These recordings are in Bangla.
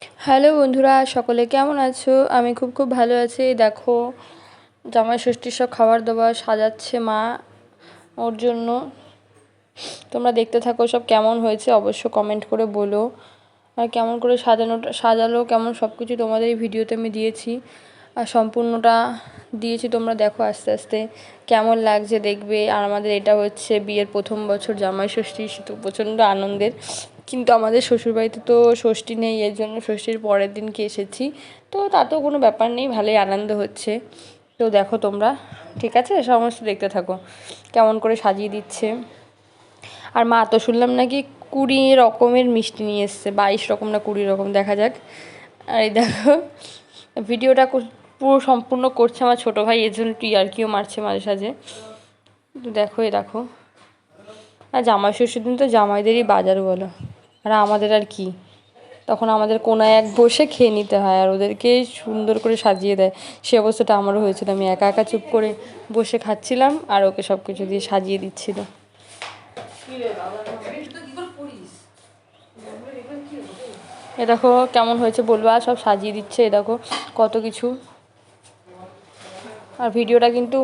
হ্যালো বন্ধুরা, সকলে কেমন আছো? আমি খুব ভালো আছি। দেখো, জামাই ষষ্ঠীর সব খাবার দাবার সাজাচ্ছে মা ওর জন্য। তোমরা দেখতে থাকো সব কেমন হয়েছে অবশ্য কমেন্ট করে বলো। আর কেমন করে সাজালো কেমন সব কিছু তোমাদের এই ভিডিওতে আমি দিয়েছি, আর সম্পূর্ণটা দিয়েছি। তোমরা দেখো আস্তে আস্তে কেমন লাগছে দেখবে। আর আমাদের এটা হচ্ছে বিয়ের প্রথম বছর জামাই ষষ্ঠী, তো প্রচণ্ড আনন্দের। কিন্তু আমাদের শ্বশুরবাড়িতে তো ষষ্ঠী নেই, এর জন্য ষষ্ঠীর পরের দিনকে এসেছি। তো তাতেও কোনো ব্যাপার নেই, ভালোই আনন্দ হচ্ছে। তো দেখো তোমরা, ঠিক আছে, সমস্ত দেখতে থাকো কেমন করে সাজিয়ে দিচ্ছে। আর মা তো শুনলাম নাকি 20 রকমের মিষ্টি নিয়ে এসছে, 22 রকম না 20 রকম, দেখা যাক। আর এই দেখো ভিডিওটা পুরো সম্পূর্ণ করছে আমার ছোটো ভাই, এর জন্য টিআরকিও মারছে মাঝে সাঝে। তো দেখো এই দেখো। আর জামাই ষষ্ঠীর দিন তো জামাইদেরই বাজার বলো, আর আমাদের আর কি, তখন আমাদের কোনায় এক বসে খেয়ে নিতে হয়, আর ওদেরকে সুন্দর করে সাজিয়ে দেয়। সে অবস্থাটা আমারও হয়েছিল, আমি একা একা চুপ করে বসে খাচ্ছিলাম আর ওকে সব কিছু দিয়ে সাজিয়ে দিচ্ছিল। এ দেখো কেমন হয়েছে বলবা, সব সাজিয়ে দিচ্ছে, এ দেখো কত কিছু। আর ভিডিওটা কিন্তু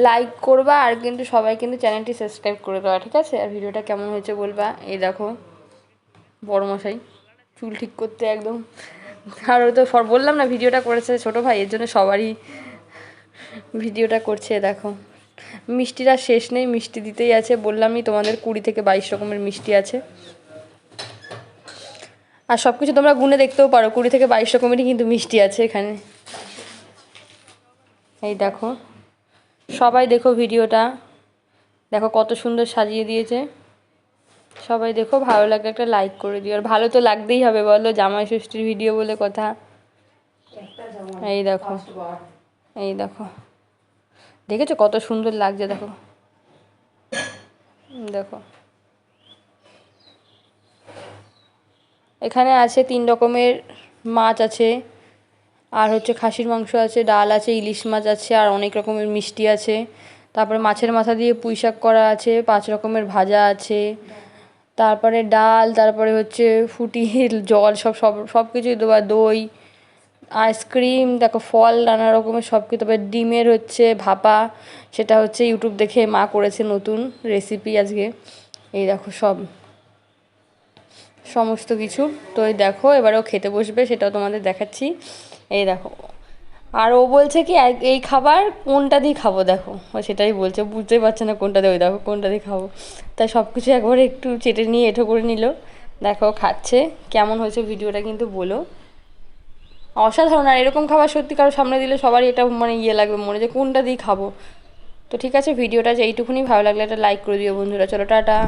লাইক করবা, আর কিন্তু সবাই কিন্তু চ্যানেলটি সাবস্ক্রাইব করে দেওয়া, ঠিক আছে? আর ভিডিওটা কেমন হয়েছে বলবা। এই দেখো বড়মশাই চুল ঠিক করতে একদম, আর ও তো বললাম না ভিডিওটা করেছে ছোটো ভাই, এর জন্য সবারই ভিডিওটা করছে। দেখো মিষ্টির আর শেষ নেই, মিষ্টি দিতেই আছে। বললামই তোমাদের 20 থেকে 22 রকমের মিষ্টি আছে। আর সব কিছু তোমরা গুনে দেখতেও পারো, 20 থেকে 22 রকমেরই কিন্তু মিষ্টি আছে এখানে। এই দেখো সবাই দেখো ভিডিওটা, দেখো কত সুন্দর সাজিয়ে দিয়েছে। সবাই দেখো, ভালো লাগলে একটা লাইক করে দিও। আর ভালো তো লাগতেই হবে বলো, জামাই ষষ্ঠীর ভিডিও বলে কথা। এই দেখো, এই দেখো, দেখেছো কত সুন্দর লাগছে? দেখো দেখো এখানে আছে 3 রকমের মাছ আছে, আর হচ্ছে খাসির মাংস আছে, ডাল আছে, ইলিশ মাছ আছে, আর অনেক রকমের মিষ্টি আছে। তারপরে মাছের মাথা দিয়ে পুঁই শাক করা আছে, 5 রকমের ভাজা আছে, তারপরে ডাল, তারপরে হচ্ছে ফুটির জল, সব সব সব কিছুই দেওয়া, দই, আইসক্রিম, দেখো ফল, নানা রকমের সব কিছু। তারপরে ডিমের হচ্ছে ভাপা, সেটা হচ্ছে ইউটিউব দেখে মা করেছে নতুন রেসিপি আজকে। এই দেখো সব সমস্ত কিছু। তো এই দেখো এবারেও খেতে বসবে, সেটাও তোমাদের দেখাচ্ছি। এই দেখো, আর ও বলছে কি এই খাবার কোনটা দিয়ে খাবো, দেখো ও সেটাই বলছে, বুঝতেই পারছে না কোনটা দিয়ে। ওই দেখো কোনটা দিয়ে খাবো, তাই সব কিছু একবারে একটু চেটে নিয়ে এঁঠো করে নিল। দেখো খাচ্ছে, কেমন হয়েছে ভিডিওটা কিন্তু বলো। অসাধারণ। আর এরকম খাবার সত্যি কারো সামনে দিলে সবারই এটা মানে লাগবে মনে, যে কোনটা দিয়ে খাবো। তো ঠিক আছে, ভিডিওটা যে এইটুকুনি, ভালো লাগলে একটা লাইক করে দিও বন্ধুরা। চলো টাটা।